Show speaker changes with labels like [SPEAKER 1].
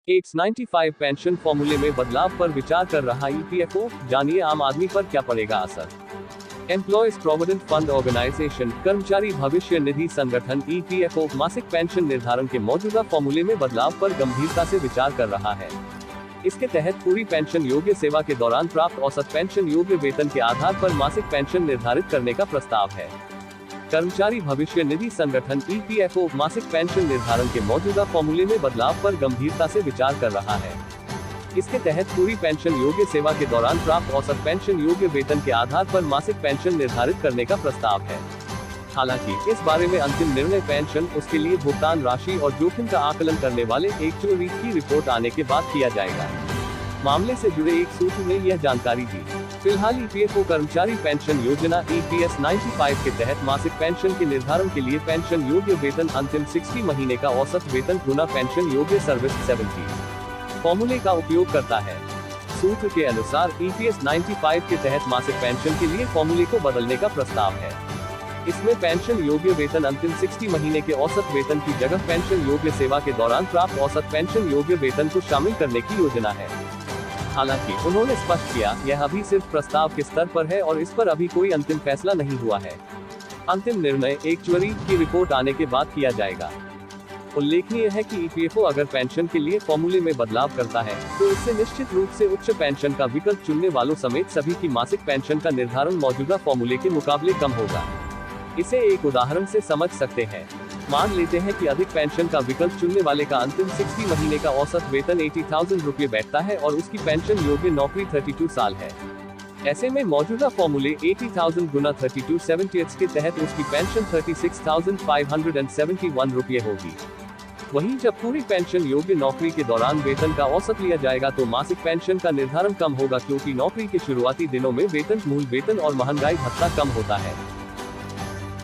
[SPEAKER 1] X95 pension फॉर्मूले में बदलाव पर विचार कर रहा ईपीएफओ, जानिए आम आदमी पर क्या पड़ेगा असर। एम्प्लॉयज प्रोविडेंट फंड ऑर्गेनाइजेशन, कर्मचारी भविष्य निधि संगठन ईपीएफओ मासिक पेंशन निर्धारण के मौजूदा फॉर्मूले में बदलाव पर गंभीरता से विचार कर रहा है। इसके तहत पूरी पेंशन योग्य सेवा के दौरान प्राप्त औसत पेंशन योग्य वेतन के आधार पर मासिक पेंशन निर्धारित करने का प्रस्ताव है। कर्मचारी भविष्य निधि संगठन ईपीएफओ मासिक पेंशन निर्धारण के मौजूदा फॉर्मूले में बदलाव पर गंभीरता से विचार कर रहा है। इसके तहत पूरी पेंशन योग्य सेवा के दौरान प्राप्त औसत पेंशन योग्य वेतन के आधार पर मासिक पेंशन निर्धारित करने का प्रस्ताव है। हालांकि इस बारे में अंतिम निर्णय पेंशन, उसके लिए भुगतान राशि और जोखिम का आकलन करने वाले एक्चुअरी की रिपोर्ट आने के बाद किया जाएगा। मामले से जुड़े एक सूत्र ने यह जानकारी दी। फिलहाल ईपीएफओ कर्मचारी पेंशन योजना EPS 95 के तहत मासिक पेंशन के निर्धारण के लिए पेंशन योग्य वेतन अंतिम 60 महीने का औसत वेतन गुना पेंशन योग्य सर्विस 70 फॉर्मूले का उपयोग करता है। सूत्र के अनुसार EPS 95 के तहत मासिक पेंशन के लिए फॉर्मूले को बदलने का प्रस्ताव है। इसमें पेंशन योग्य वेतन अंतिम 60 महीने के औसत वेतन की जगह पेंशन योग्य सेवा के दौरान प्राप्त औसत पेंशन योग्य वेतन को शामिल करने की योजना है। हालांकि उन्होंने स्पष्ट किया, यह अभी सिर्फ प्रस्ताव के स्तर पर है और इस पर अभी कोई अंतिम फैसला नहीं हुआ है। अंतिम निर्णय एक्चुअरी की रिपोर्ट आने के बाद किया जाएगा। उल्लेखनीय है कि ईपीएफओ अगर पेंशन के लिए फॉर्मूले में बदलाव करता है तो इससे निश्चित रूप से उच्च पेंशन का विकल्प चुनने वालों समेत सभी की मासिक पेंशन का निर्धारण मौजूदा फॉर्मूले के मुकाबले कम होगा। इसे एक उदाहरण से समझ सकते हैं। मान लेते हैं कि अधिक पेंशन का विकल्प चुनने वाले का अंतिम 60 महीने का औसत वेतन 80,000 रुपये बैठता है और उसकी पेंशन योग्य नौकरी 32 साल है। ऐसे में मौजूदा फॉर्मूले 80,000 गुना 32 70 के तहत उसकी पेंशन 36,571 रुपये होगी। वहीं जब पूरी पेंशन योग्य नौकरी के दौरान वेतन का औसत लिया जाएगा तो मासिक पेंशन का निर्धारण कम होगा, क्योंकि नौकरी के शुरुआती दिनों में वेतन, मूल वेतन और महंगाई भत्ता कम होता है।